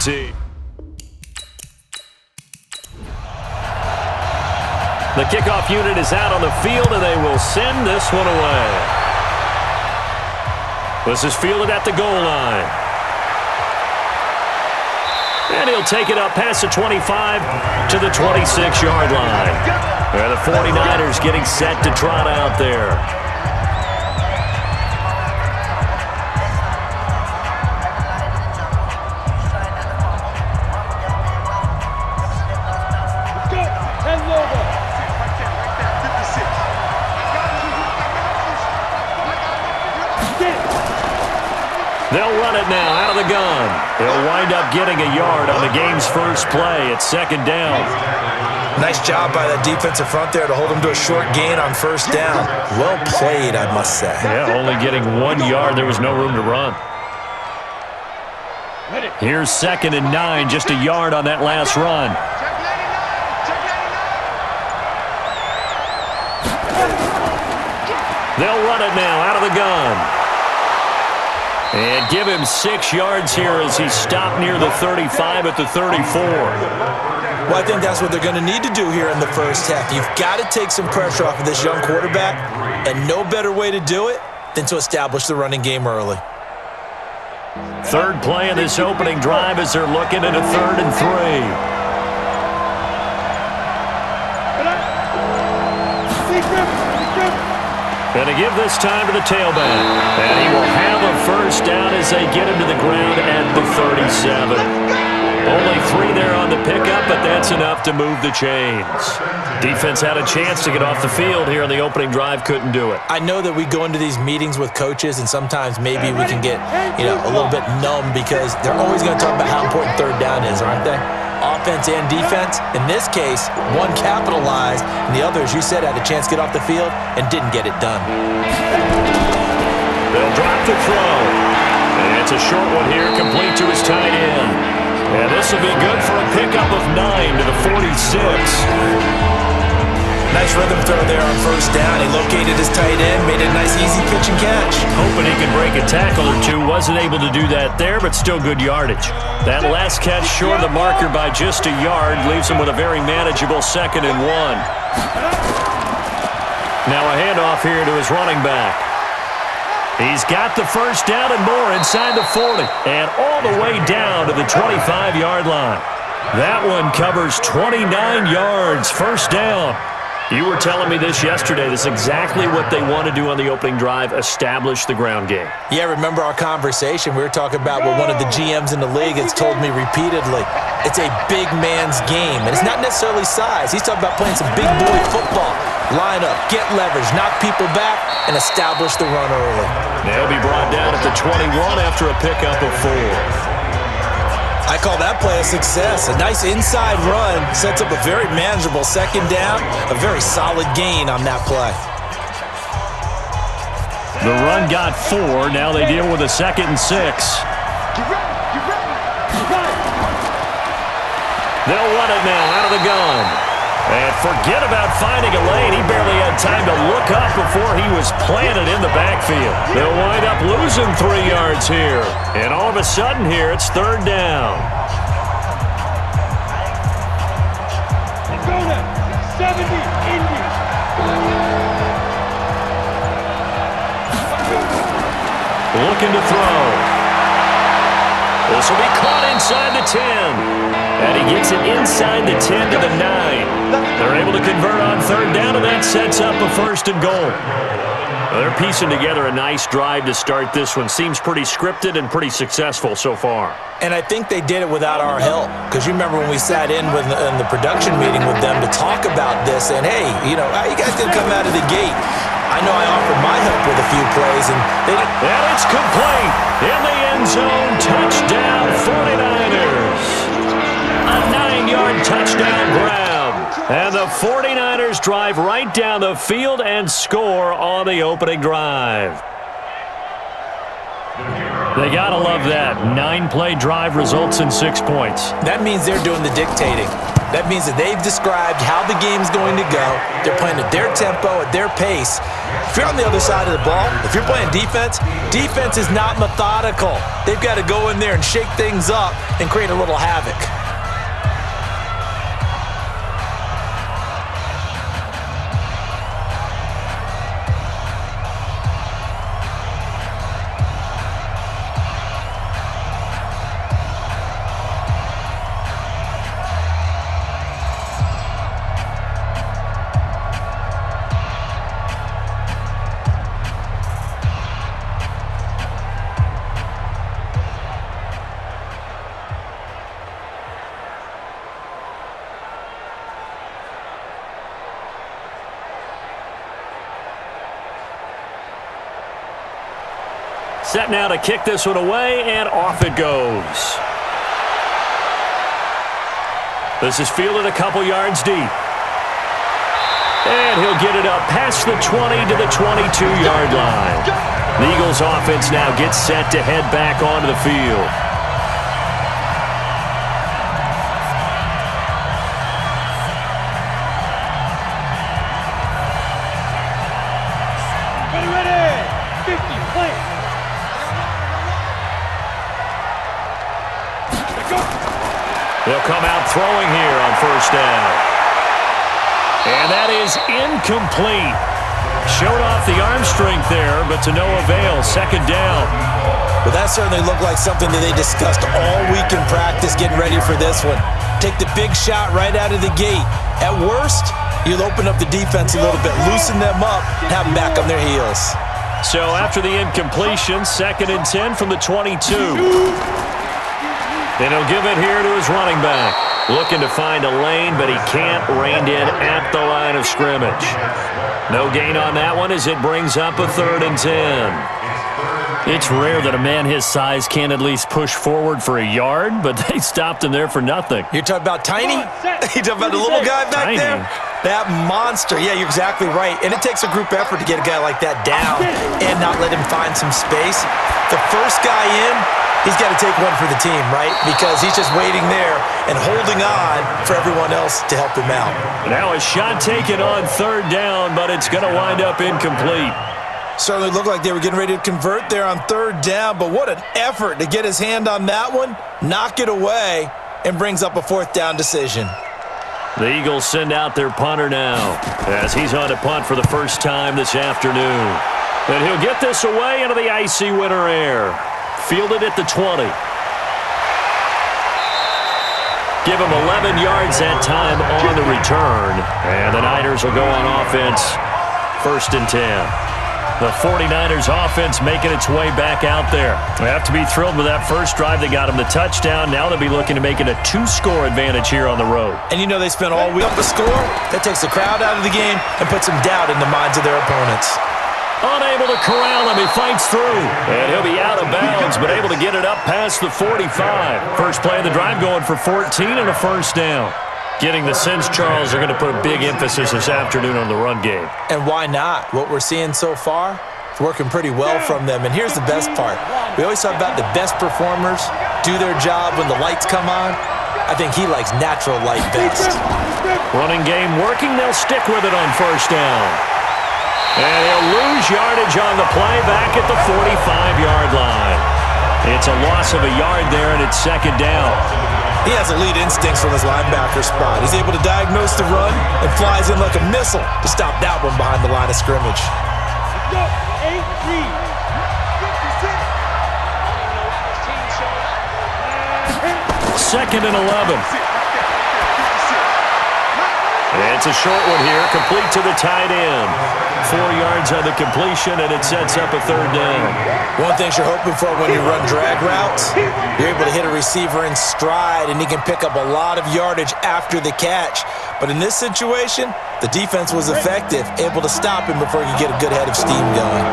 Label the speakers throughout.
Speaker 1: team.
Speaker 2: The kickoff unit is out on the field, and they will send this one away. This is fielded at the goal line. And he'll take it up past the 25 to the 26-yard line. And the 49ers getting set to trot out there. They'll run it now out of the gun. They'll wind up getting a yard on the game's first play. It's second down.
Speaker 3: Nice job by that defensive front there to hold them to a short gain on first down. Well played, I must say.
Speaker 2: Yeah, only getting 1 yard. There was no room to run. Here's 2nd and 9, just a yard on that last run. They'll run it now out of the gun. And give him 6 yards here as he's stopped near the 35 at the 34.
Speaker 3: Well, I think that's what they're going to need to do here in the first half. You've got to take some pressure off of this young quarterback, and no better way to do it than to establish the running game early.
Speaker 2: Third play of this opening drive as they're looking at a 3rd and 3. Going to give this time to the tailback. And he will have a first down as they get him to the ground at the 37. Only 3 there on the pickup, but that's enough to move the chains. Defense had a chance to get off the field here on the opening drive, couldn't do it.
Speaker 3: I know that we go into these meetings with coaches, and sometimes maybe we can get, a little bit numb because they're always going to talk about how important third down is, aren't they? Offense and defense. In this case, one capitalized, and the other, as you said, had a chance to get off the field and didn't get it done.
Speaker 2: They'll drop the throw. And it's a short one here, complete to his tight end. And this will be good for a pickup of 9 to the 46.
Speaker 3: Nice rhythm throw there on first down. He located his tight end, made a nice easy pitch and catch.
Speaker 2: Hoping he could break a tackle or two. Wasn't able to do that there, but still good yardage. That last catch short of the marker by just a yard leaves him with a very manageable 2nd and 1. Now a handoff here to his running back. He's got the first down and more inside the 40 and all the way down to the 25-yard line. That one covers 29 yards, first down. You were telling me this yesterday. This is exactly what they want to do on the opening drive, establish the ground game.
Speaker 3: Yeah, remember our conversation. We were talking about what one of the GMs in the league has told me repeatedly. It's a big man's game, and it's not necessarily size. He's talking about playing some big boy football. Line up, get leverage, knock people back, and establish the run early.
Speaker 2: They'll be brought down at the 21 after a pickup of 4.
Speaker 3: I call that play a success. A nice inside run sets up a very manageable 2nd down, a very solid gain on that play.
Speaker 2: The run got 4. Now they deal with a 2nd and 6. They'll run it now out of the gun. And forget about finding a lane. He barely had time to look up before he was planted in the backfield. They'll wind up losing 3 yards here. And all of a sudden here, it's 3rd down.
Speaker 4: Go now. 70, Indy.
Speaker 2: Looking to throw. This will be caught inside the 10. And he gets it inside the 10 to the 9. They're able to convert on 3rd down, and that sets up a 1st and goal. They're piecing together a nice drive to start this one. Seems pretty scripted and pretty successful so far.
Speaker 3: And I think they did it without our help. Because you remember when we sat in the production meeting with them to talk about this, and hey, you guys can come out of the gate. I know I offered my help with a few plays, and they didn't.
Speaker 2: And it's complete. In the end zone, touchdown 49ers. A 9-yard touchdown grab. And the 49ers drive right down the field and score on the opening drive. They got to love that. 9-play drive results in 6 points.
Speaker 3: That means they're doing the dictating. That means that they've described how the game's going to go. They're playing at their tempo, at their pace. If you're on the other side of the ball, if you're playing defense, defense is not methodical. They've got to go in there and shake things up and create a little havoc.
Speaker 2: Set now to kick this one away, and off it goes. This is fielded a couple yards deep. And he'll get it up past the 20 to the 22-yard line. The Eagles offense now gets set to head back onto the field.
Speaker 4: Ready, 50, play.
Speaker 2: They'll come out throwing here on first down. And that is incomplete. Showed off the arm strength there, but to no avail. Second down.
Speaker 3: Well, that certainly looked like something that they discussed all week in practice getting ready for this one. Take the big shot right out of the gate. At worst, you'll open up the defense a little bit, loosen them up, and have them back on their heels.
Speaker 2: So after the incompletion, 2nd and 10 from the 22. And he'll give it here to his running back. Looking to find a lane, but he can't rein in at the line of scrimmage. No gain on that one as it brings up a 3rd and 10. It's rare that a man his size can't at least push forward for a yard, but they stopped him there for nothing.
Speaker 3: You're talking about Tiny? You're talking about the little guy back there? That monster. Yeah, you're exactly right. And it takes a group effort to get a guy like that down and not let him find some space. The first guy in, he's got to take one for the team, right? Because he's just waiting there and holding on for everyone else to help him out.
Speaker 2: Now a shot taken on 3rd down, but it's going to wind up incomplete.
Speaker 3: Certainly looked like they were getting ready to convert there on 3rd down, but what an effort to get his hand on that one, knock it away, and brings up a 4th down decision.
Speaker 2: The Eagles send out their punter now as he's on to punt for the first time this afternoon. And he'll get this away into the icy winter air. Fielded at the 20. Give him 11 yards that time on the return. And the Niners will go on offense. 1st and 10. The 49ers offense making its way back out there. They have to be thrilled with that first drive. They got him the touchdown. Now they'll be looking to make it a 2-score advantage here on the road.
Speaker 3: And you know they spent all week up a score. That takes the crowd out of the game and puts some doubt in the minds of their opponents.
Speaker 2: Unable to corral him, he fights through. And he'll be out of bounds, but able to get it up past the 45. First play of the drive going for 14 and a first down. Getting the sense, Charles, they're going to put a big emphasis this afternoon on the run game.
Speaker 3: And why not? What we're seeing so far, it's working pretty well from them. And here's the best part. We always talk about the best performers do their job when the lights come on. I think he likes natural light best.
Speaker 2: Running game working. They'll stick with it on first down. And he'll lose yardage on the play back at the 45-yard line. It's a loss of a yard there, and it's 2nd down.
Speaker 3: He has elite instincts from his linebacker spot. He's able to diagnose the run and flies in like a missile to stop that one behind the line of scrimmage.
Speaker 2: 2nd and 11. And it's a short one here, complete to the tight end. 4 yards on the completion, and it sets up a 3rd down.
Speaker 3: One thing you're hoping for when you run drag routes, you're able to hit a receiver in stride, and he can pick up a lot of yardage after the catch. But in this situation, the defense was effective, able to stop him before he could get a good head of steam going.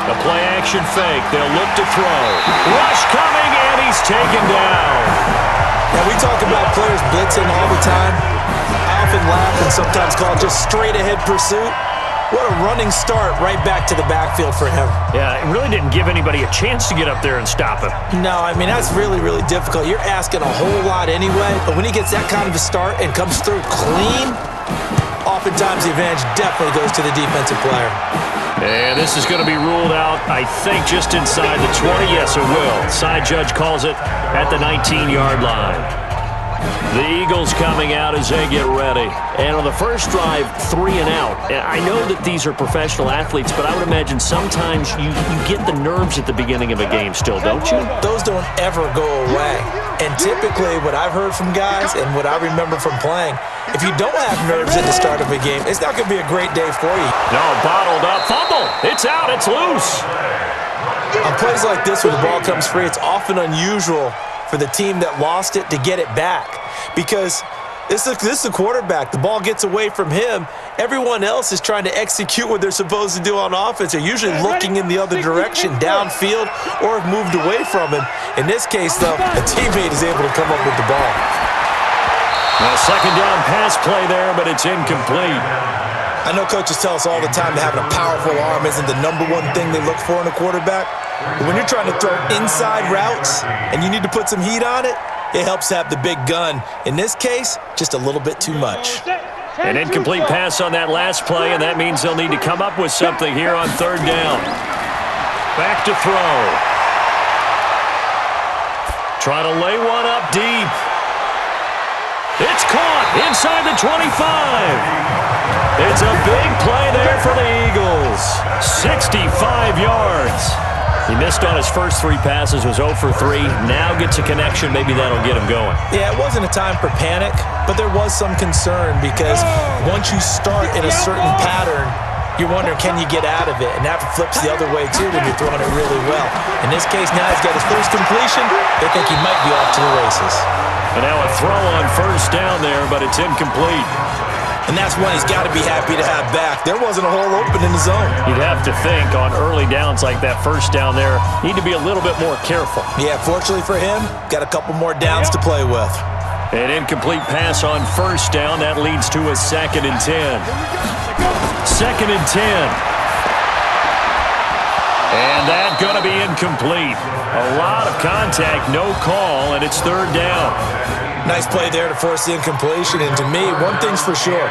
Speaker 2: The play-action fake. They'll look to throw. Rush coming, and he's taken down.
Speaker 3: Now, we talk about players blitzing all the time. I often laugh and sometimes call it just straight-ahead pursuit. What a running start right back to the backfield for him.
Speaker 2: Yeah, it really didn't give anybody a chance to get up there and stop him.
Speaker 3: No, I mean, that's really, really difficult. You're asking a whole lot anyway, but when he gets that kind of a start and comes through clean, oftentimes the advantage definitely goes to the defensive player.
Speaker 2: And this is going to be ruled out, I think, just inside the 20. Yes, it will. Side judge calls it at the 19-yard line. The Eagles coming out as they get ready. And on the first drive, 3 and out. I know that these are professional athletes, but I would imagine sometimes you get the nerves at the beginning of a game still, don't you?
Speaker 3: Those don't ever go away. And typically what I've heard from guys and what I remember from playing, if you don't have nerves at the start of a game, it's not going to be a great day for you.
Speaker 2: No, bottled up. Fumble. It's out. It's loose.
Speaker 3: On plays like this where the ball comes free, it's often unusual for the team that lost it to get it back because this is a quarterback. The ball gets away from him. Everyone else is trying to execute what they're supposed to do on offense. They're usually looking in the other direction, downfield, or have moved away from him. In this case, though, a teammate is able to come up with the ball.
Speaker 2: A second down pass play there, but it's incomplete.
Speaker 3: I know coaches tell us all the time that having a powerful arm isn't the number one thing they look for in a quarterback. But when you're trying to throw inside routes and you need to put some heat on it, it helps have the big gun. In this case, just a little bit too much.
Speaker 2: An incomplete pass on that last play, and that means they'll need to come up with something here on third down. Back to throw. Try to lay one up deep. It's caught inside the 25. It's a big play there for the Eagles. 65 yards. He missed on his first 3 passes, was 0 for 3. Now gets a connection. Maybe that'll get him going.
Speaker 3: Yeah, it wasn't a time for panic, but there was some concern because once you start in a certain pattern, you're wondering, can you get out of it? And that flips the other way, too, when you're throwing it really well. In this case, now he's got his first completion. They think he might be off to the races.
Speaker 2: And now a throw on first down there, but it's incomplete.
Speaker 3: And that's one he's got to be happy to have back. There wasn't a hole open in the zone.
Speaker 2: You'd have to think on early downs like that first down there, need to be a little bit more careful.
Speaker 3: Yeah, fortunately for him, got a couple more downs to play with.
Speaker 2: An incomplete pass on first down. That leads to a 2nd and 10. 2nd and 10. And that's going to be incomplete. A lot of contact, no call, and it's third down.
Speaker 3: Nice play there to force the incompletion. And to me, one thing's for sure.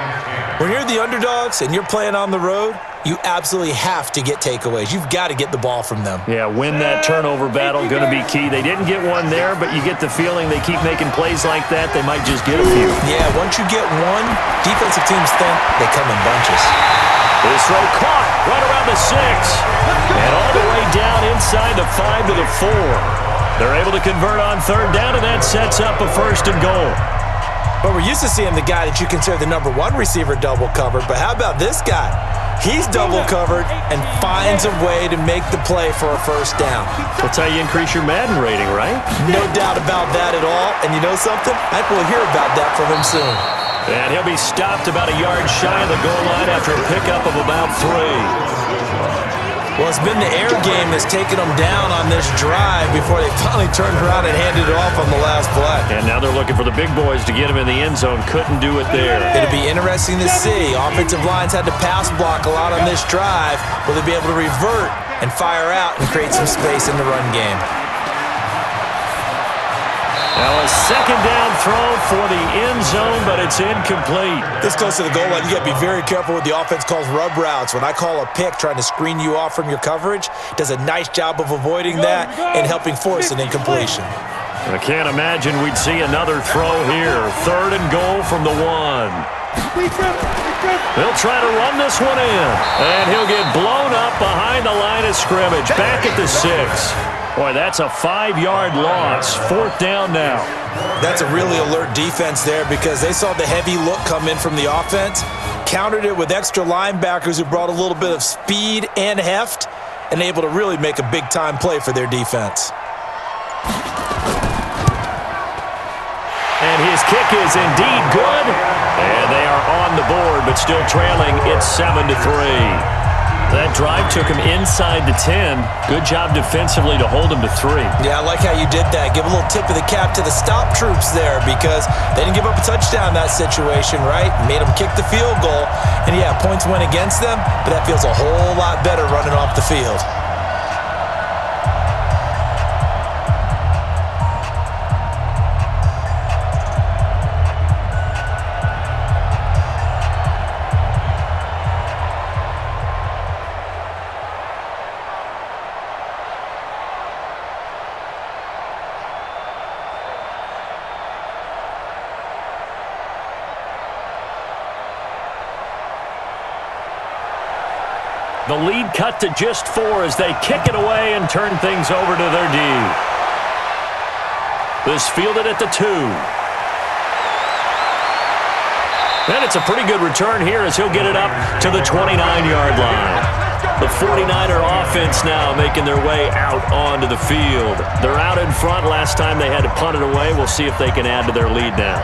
Speaker 3: When you're the underdogs and you're playing on the road, you absolutely have to get takeaways. You've got to get the ball from them.
Speaker 2: Yeah, win that turnover battle, going to be key. They didn't get one there, but you get the feeling they keep making plays like that, they might just get a few.
Speaker 3: Yeah, once you get one, defensive teams think they come in bunches.
Speaker 2: This throw caught right around the 6. And all the way down inside the 5 to the 4. They're able to convert on third down, and that sets up a 1st and goal.
Speaker 3: But we're used to seeing the guy that you consider the number 1 receiver double covered. But how about this guy? He's double covered and finds a way to make the play for a first down.
Speaker 2: That's how you increase your Madden rating, right?
Speaker 3: No doubt about that at all. And you know something? I think we'll hear about that from him soon.
Speaker 2: And he'll be stopped about a yard shy of the goal line after a pickup of about 3.
Speaker 3: Well, it's been the air game that's taken them down on this drive before they finally turned around and handed it off on the last play.
Speaker 2: And now they're looking for the big boys to get him in the end zone. Couldn't do it there.
Speaker 3: It'll be interesting to see. Offensive lines had to pass block a lot on this drive. Will they be able to revert and fire out and create some space in the run game?
Speaker 2: Now a second down throw for the end zone, but it's incomplete.
Speaker 3: This close to the goal line, you got to be very careful what the offense calls rub routes. When I call a pick trying to screen you off from your coverage, does a nice job of avoiding that and helping force an incompletion.
Speaker 2: I can't imagine we'd see another throw here. 3rd and goal from the 1. They'll try to run this one in, and he'll get blown up behind the line of scrimmage. Back at the 6. Boy, that's a 5-yard loss. 4th down now.
Speaker 3: That's a really alert defense there because they saw the heavy look come in from the offense, countered it with extra linebackers who brought a little bit of speed and heft, and able to really make a big-time play for their defense.
Speaker 2: And his kick is indeed good. And they are on the board, but still trailing. It's 7-3. That drive took him inside the 10. Good job defensively to hold him to 3.
Speaker 3: Yeah, I like how you did that. Give a little tip of the cap to the stop troops there because they didn't give up a touchdown in that situation, right? Made them kick the field goal. And, yeah, points went against them, but that feels a whole lot better running off the field.
Speaker 2: The lead cut to just 4 as they kick it away and turn things over to their D. This fielded at the 2. And it's a pretty good return here as he'll get it up to the 29-yard line. The 49er offense now making their way out onto the field. They're out in front. Last time they had to punt it away. We'll see if they can add to their lead now.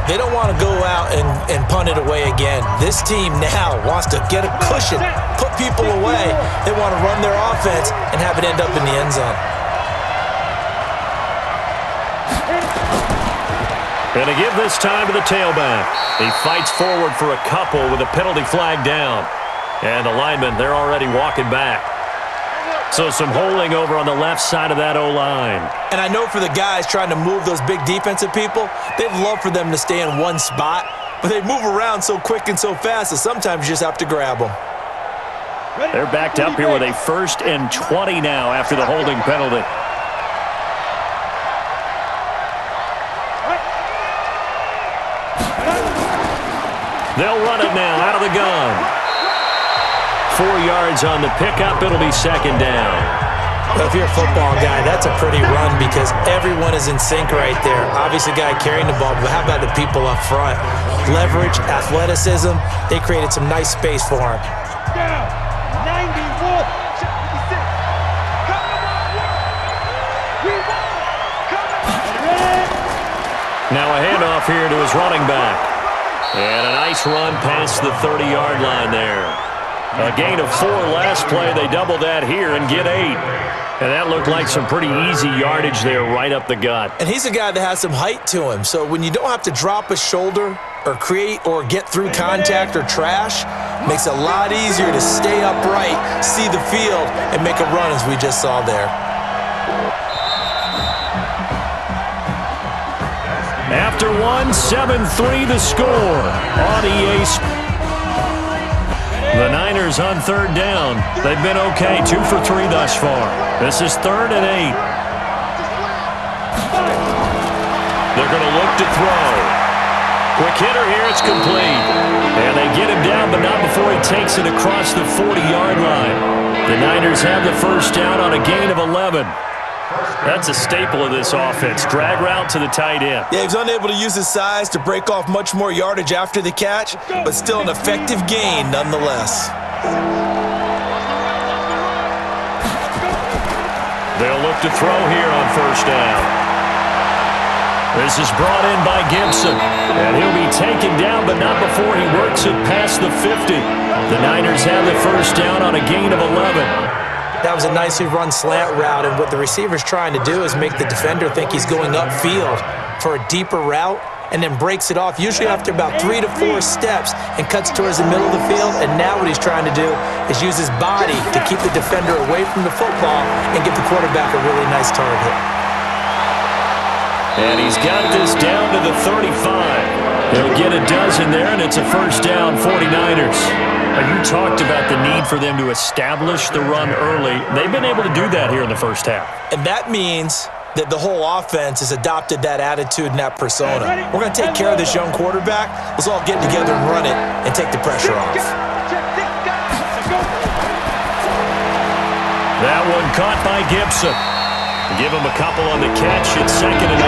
Speaker 3: They don't want to go out and punt it away again. This team now wants to get a cushion, put people away. They want to run their offense and have it end up in the end zone.
Speaker 2: And to give this time to the tailback. He fights forward for a couple with a penalty flag down. And the linemen, they're already walking back. So some holding over on the left side of that O-line.
Speaker 3: And I know for the guys trying to move those big defensive people, they'd love for them to stay in one spot, but they move around so quick and so fast that sometimes you just have to grab them.
Speaker 2: They're backed up here with a 1st and 20 now after the holding penalty. They'll run it now out of the gun. 4 yards on the pickup. It'll be 2nd down.
Speaker 3: Well, if you're a football guy, that's a pretty run because everyone is in sync right there. Obviously, the guy carrying the ball, but how about the people up front? Leverage, athleticism, they created some nice space for him.
Speaker 4: Down. 91. Check 56. Come on, work. We won. Come on.
Speaker 2: Now a handoff here to his running back. And a nice run past the 30-yard line there. A gain of 4 last play. They double that here and get 8. And that looked like some pretty easy yardage there right up the gut.
Speaker 3: And he's a guy that has some height to him. So when you don't have to drop a shoulder or create or get through contact or trash, makes it a lot easier to stay upright, see the field, and make a run as we just saw there.
Speaker 2: After 7-3 the score on EA Sports. The Niners on 3rd down. They've been okay, 2 for 3 thus far. This is 3rd and 8. They're going to look to throw. Quick hitter here, it's complete. And they get him down, but not before he takes it across the 40-yard line. The Niners have the 1st down on a gain of 11. That's a staple of this offense. Drag route to the tight end.
Speaker 3: Yeah, he's unable to use his size to break off much more yardage after the catch, but still an effective gain nonetheless.
Speaker 2: They'll look to throw here on 1st down. This is brought in by Gibson, and he'll be taken down, but not before he works it past the 50. The Niners have the 1st down on a gain of 11.
Speaker 3: That was a nicely run slant route, and what the receiver's trying to do is make the defender think he's going upfield for a deeper route and then breaks it off, usually after about 3 to 4 steps, and cuts towards the middle of the field. And now what he's trying to do is use his body to keep the defender away from the football and give the quarterback a really nice target.
Speaker 2: And he's got this down to the 35. He'll get a dozen there, and it's a 1st down, 49ers. You talked about the need for them to establish the run early. They've been able to do that here in the 1st half.
Speaker 3: And that means that the whole offense has adopted that attitude and that persona. We're going to take care of this young quarterback. Let's all get together and run it and take the pressure off.
Speaker 2: That one caught by Gibson. Give him a couple on the catch. It's 2nd and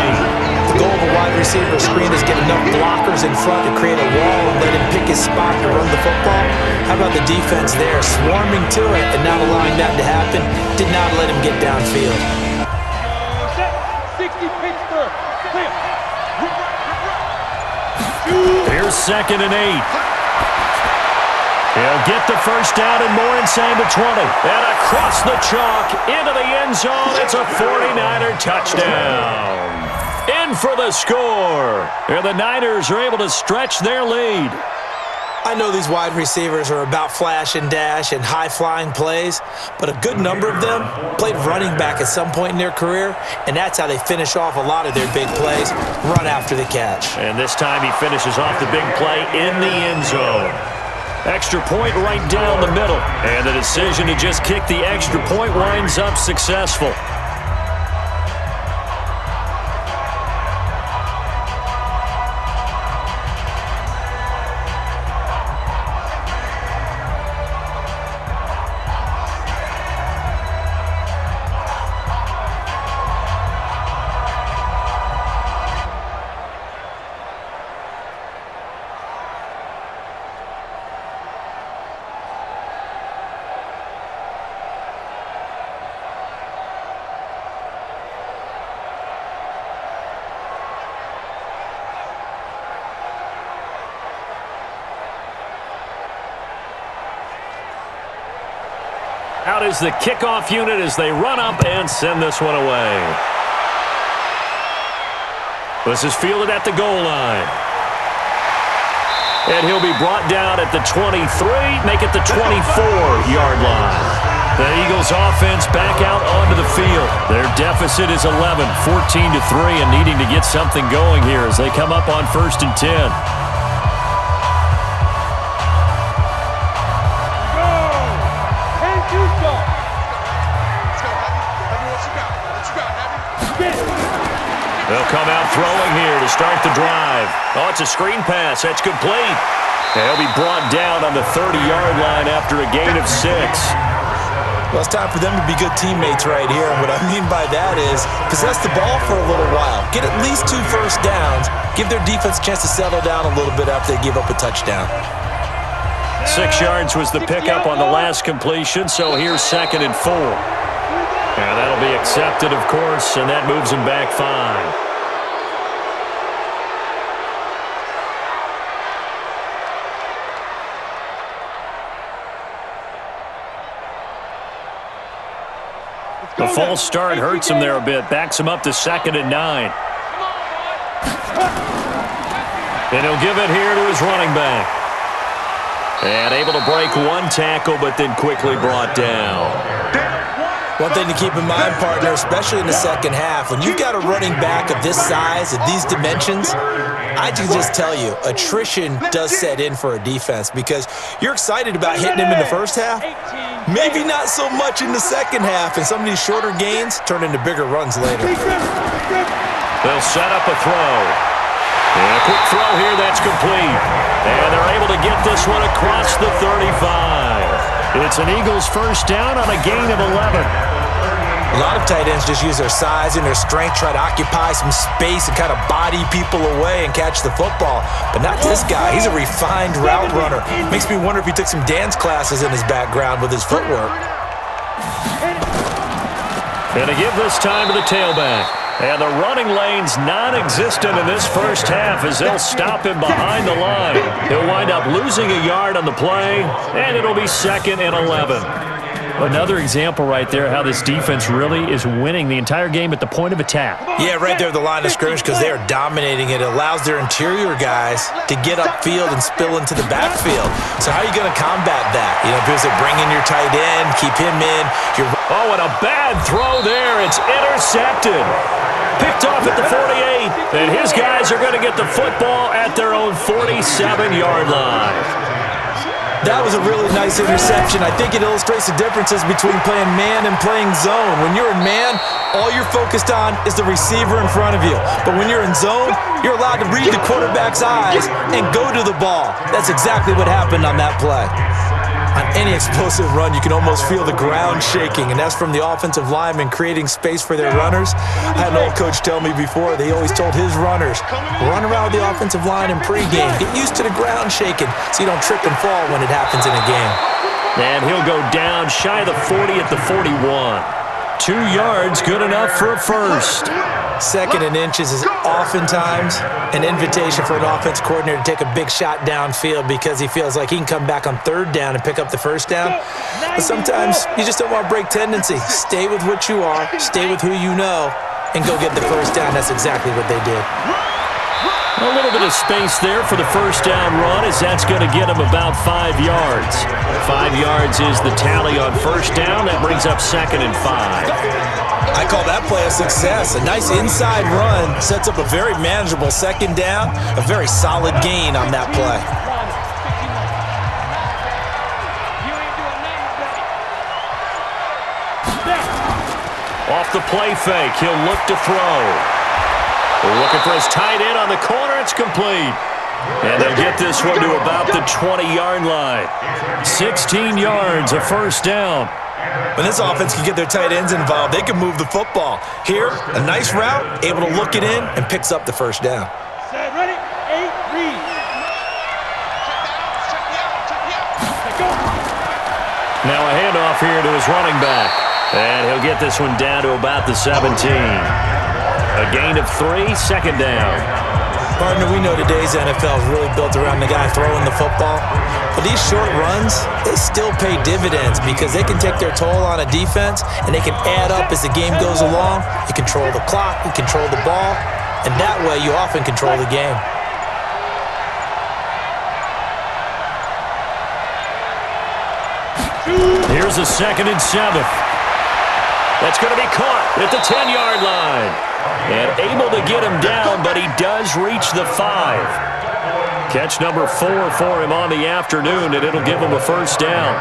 Speaker 2: 8.
Speaker 3: The goal of a wide receiver screen is get enough blockers in front to create a wall and let him pick his spot to run the football. How about the defense there, swarming to it and not allowing that to happen? Did not let him get downfield.
Speaker 4: 60 Pittsburgh. Clear.
Speaker 2: Here's 2nd and 8. He'll get the first down and more inside the 20. And across the chalk into the end zone. It's a 49er touchdown. In for the score. And the Niners are able to stretch their lead.
Speaker 3: I know these wide receivers are about flash and dash and high-flying plays, but a good number of them played running back at some point in their career, and that's how they finish off a lot of their big plays, run after the catch.
Speaker 2: And this time he finishes off the big play in the end zone. Extra point right down the middle, and the decision to just kick the extra point winds up successful. Out is the kickoff unit as they run up and send this one away. This is fielded at the goal line. And he'll be brought down at the 23, make it the 24-yard line. The Eagles offense back out onto the field. Their deficit is 11, 14-3, and needing to get something going here as they come up on 1st and 10. They'll come out throwing here to start the drive. Oh, it's a screen pass. That's complete. They'll be brought down on the 30-yard line after a gain of 6.
Speaker 3: Well, it's time for them to be good teammates right here. And what I mean by that is possess the ball for a little while. Get at least 2 first downs. Give their defense a chance to settle down a little bit after they give up a touchdown.
Speaker 2: 6 yards was the pickup on the last completion, so here's 2nd and 4. And that'll be accepted, of course, and that moves him back 5. The false start hurts him there a bit. Backs him up to 2nd and 9. And he'll give it here to his running back. And able to break 1 tackle, but then quickly brought down.
Speaker 3: One thing to keep in mind, partner, especially in the second half, when you've got a running back of this size, of these dimensions, I can just tell you, attrition does set in for a defense because you're excited about hitting him in the first half, maybe not so much in the second half, and some of these shorter gains turn into bigger runs later.
Speaker 2: They'll set up a throw. And a quick throw here, that's complete. And they're able to get this one across the 35. It's an Eagles first down on a gain of 11.
Speaker 3: A lot of tight ends just use their size and their strength, try to occupy some space and kind of body people away and catch the football. But not this guy. He's a refined route runner. Makes me wonder if he took some dance classes in his background with his footwork.
Speaker 2: And to give this time to the tailback. And the running lane's non-existent in this first half as they'll stop him behind the line. He'll wind up losing a yard on the play, and it'll be 2nd and 11. Another example right there how this defense really is winning the entire game at the point of attack.
Speaker 3: Yeah, right there at the line of scrimmage because they are dominating it. It allows their interior guys to get upfield and spill into the backfield. So how are you going to combat that? You know, because they bring in your tight end, keep him in.
Speaker 2: Oh, and a bad throw there. It's intercepted. Picked off at the 48. And his guys are going to get the football at their own 47-yard line.
Speaker 3: That was a really nice interception. I think it illustrates the differences between playing man and playing zone. When you're in man, all you're focused on is the receiver in front of you. But when you're in zone, you're allowed to read the quarterback's eyes and go to the ball. That's exactly what happened on that play. On any explosive run, you can almost feel the ground shaking, and that's from the offensive linemen creating space for their runners. I had an old coach tell me before, they always told his runners, run around the offensive line in pregame. Get used to the ground shaking so you don't trip and fall when it happens in a game.
Speaker 2: And he'll go down shy of the 40 at the 41. 2 yards, good enough for a first.
Speaker 3: 2nd and inches is oftentimes an invitation for an offense coordinator to take a big shot downfield because he feels like he can come back on 3rd down and pick up the 1st down. But sometimes you just don't want to break tendency. Stay with what you are, stay with who you know, and go get the 1st down. That's exactly what they did.
Speaker 2: A little bit of space there for the 1st down run, as that's going to get him about 5 yards. 5 yards is the tally on 1st down. That brings up 2nd and 5.
Speaker 3: I call that play a success. A nice inside run sets up a very manageable 2nd down, a very solid gain on that play.
Speaker 2: Off the play fake, he'll look to throw. Looking for his tight end on the corner. It's complete. And they'll get this one to about the 20-yard line. 16 yards, a 1st down.
Speaker 3: When this offense can get their tight ends involved, they can move the football. Here, a nice route, able to look it in, and picks up the 1st down.
Speaker 4: Set, ready, 8, read.
Speaker 2: Now a handoff here to his running back. And he'll get this one down to about the 17. A gain of 3, 2nd down.
Speaker 3: Partner, we know today's NFL is really built around the guy throwing the football. But these short runs, they still pay dividends because they can take their toll on a defense and they can add up as the game goes along. You control the clock, you control the ball, and that way you often control the game.
Speaker 2: Here's a 2nd and 7. That's going to be caught at the 10-yard line. And able to get him down, but he does reach the 5. Catch number 4 for him on the afternoon, and it'll give him a 1st down.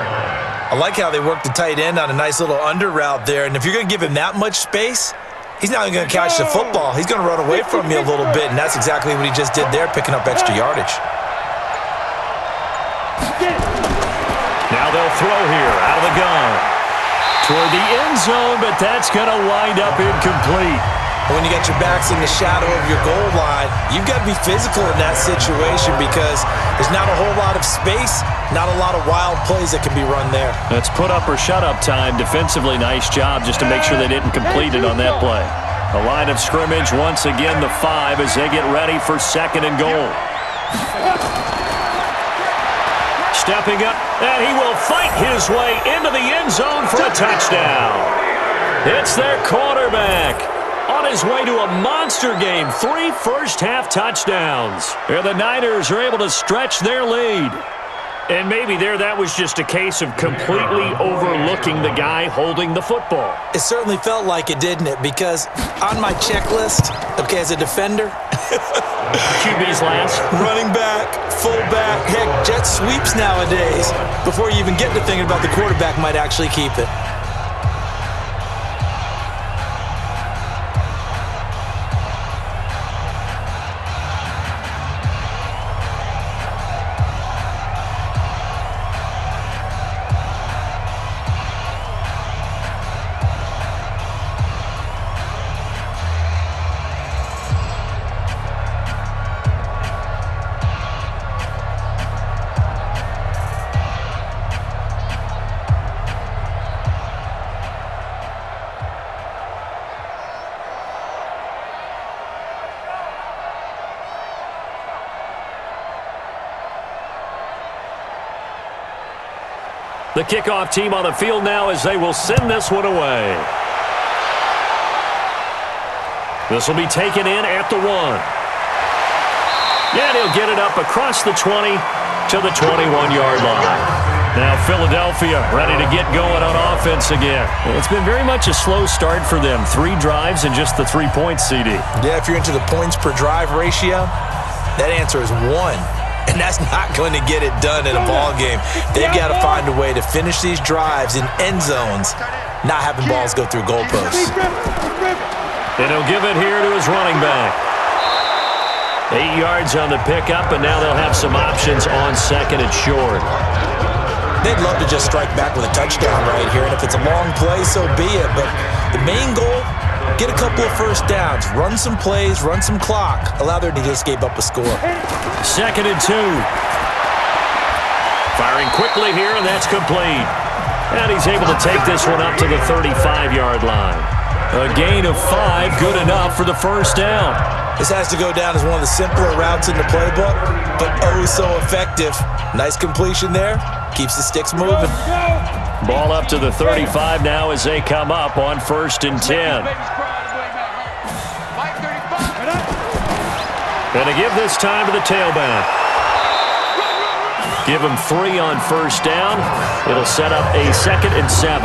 Speaker 3: I like how they work the tight end on a nice little under route there, and if you're going to give him that much space, he's not even going to catch the football. He's going to run away from you a little bit, and that's exactly what he just did there, picking up extra yardage.
Speaker 2: Now they'll throw here out of the gun. Toward the end zone, but that's going to wind up incomplete.
Speaker 3: When you got your backs in the shadow of your goal line, you've got to be physical in that situation because there's not a whole lot of space, not a lot of wild plays that can be run there.
Speaker 2: That's put up or shut up time. Defensively, nice job just to make sure they didn't complete it on that play. The line of scrimmage, once again, the 5 as they get ready for 2nd and goal. Stepping up, and he will fight his way into the end zone for a touchdown. It's their quarterback. On his way to a monster game, 3 first-half touchdowns. And the Niners are able to stretch their lead. And maybe that was just a case of completely overlooking the guy holding the football.
Speaker 3: It certainly felt like it, didn't it? Because on my checklist, okay, as a defender,
Speaker 2: QB's last.
Speaker 3: running back, fullback, heck, jet sweeps nowadays. Before you even get to thinking about the quarterback might actually keep it.
Speaker 2: The kickoff team on the field now as they will send this one away. This will be taken in at the 1. And he'll get it up across the 20 to the 21-yard line. Now Philadelphia ready to get going on offense again. It's been very much a slow start for them. 3 drives and just the 3 points, CD.
Speaker 3: Yeah, if you're into the points per drive ratio, that answer is 1. And that's not going to get it done in a ball game. They've got to find a way to finish these drives in end zones, not having balls go through goalposts.
Speaker 2: And he'll give it here to his running back. 8 yards on the pickup, and now they'll have some options on 2nd and short.
Speaker 3: They'd love to just strike back with a touchdown right here, and if it's a long play, so be it. But the main goal, get a couple of first downs, run some plays, run some clock, allow them to escape up a score.
Speaker 2: 2nd and 2. Firing quickly here, and that's complete. And he's able to take this one up to the 35-yard line. A gain of 5, good enough for the first down.
Speaker 3: This has to go down as one of the simpler routes in the playbook, but oh so effective. Nice completion there. Keeps the sticks moving.
Speaker 2: Ball up to the 35 now as they come up on 1st and 10. And to give this time to the tailback. Give him 3 on 1st down. It'll set up a 2nd and 7.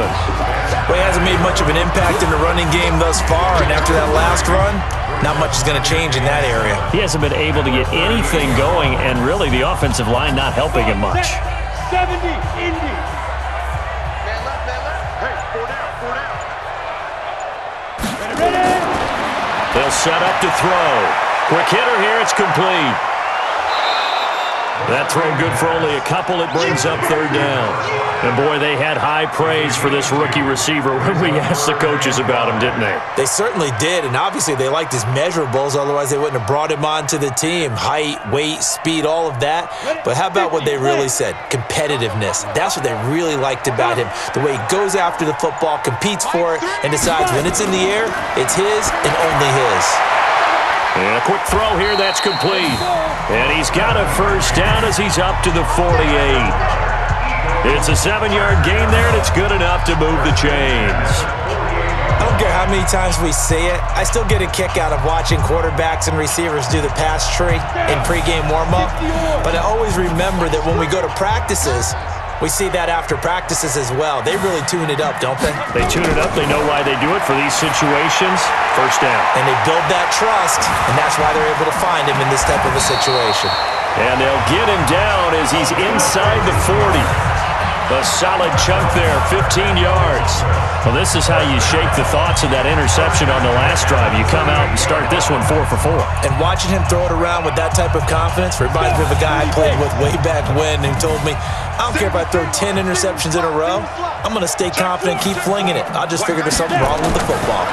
Speaker 3: Well, he hasn't made much of an impact in the running game thus far, and after that last run, not much is going to change in that area.
Speaker 2: He hasn't been able to get anything going, and really the offensive line not helping him much.
Speaker 4: 70, Indy.
Speaker 2: They'll set up to throw. Quick hitter here, it's complete. That throw good for only a couple. It brings up 3rd down. And, boy, they had high praise for this rookie receiver when we asked the coaches about him, didn't they?
Speaker 3: They certainly did, and obviously they liked his measurables. Otherwise, they wouldn't have brought him onto the team. Height, weight, speed, all of that. But how about what they really said? Competitiveness. That's what they really liked about him. The way he goes after the football, competes for it, and decides when it's in the air, it's his and only his.
Speaker 2: And a quick throw here, that's complete. And he's got a 1st down as he's up to the 48. It's a 7-yard gain there, and it's good enough to move the chains.
Speaker 3: I don't care how many times we say it, I still get a kick out of watching quarterbacks and receivers do the pass tree in pregame warm-up. But I always remember that when we go to practices, we see that after practices as well. They really tune it up, don't they?
Speaker 2: They tune it up. They know why they do it for these situations. 1st down.
Speaker 3: And they build that trust, and that's why they're able to find him in this type of a situation.
Speaker 2: And they'll get him down as he's inside the 40. A solid chunk there, 15 yards. Well, this is how you shake the thoughts of that interception on the last drive. You come out and start this one 4 for 4.
Speaker 3: And watching him throw it around with that type of confidence reminds me of a guy I played with way back when who told me, I don't care if I throw 10 interceptions in a row. I'm going to stay confident and keep flinging it. I just figured there's something wrong with the football.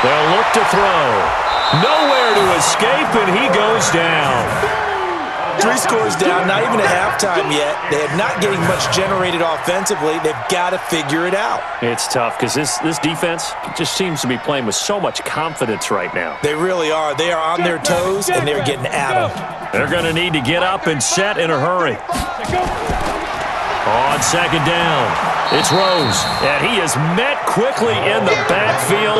Speaker 2: They'll look to throw. Nowhere to escape, and he goes down.
Speaker 3: 3 scores down, not even at halftime yet. They are not getting much generated offensively. They've got to figure it out.
Speaker 2: It's tough because this defense just seems to be playing with so much confidence right now.
Speaker 3: They really are. They are on their toes, and they're getting at them.
Speaker 2: They're going to need to get up and set in a hurry. On 2nd down, it's Rose, and he is met quickly in the backfield.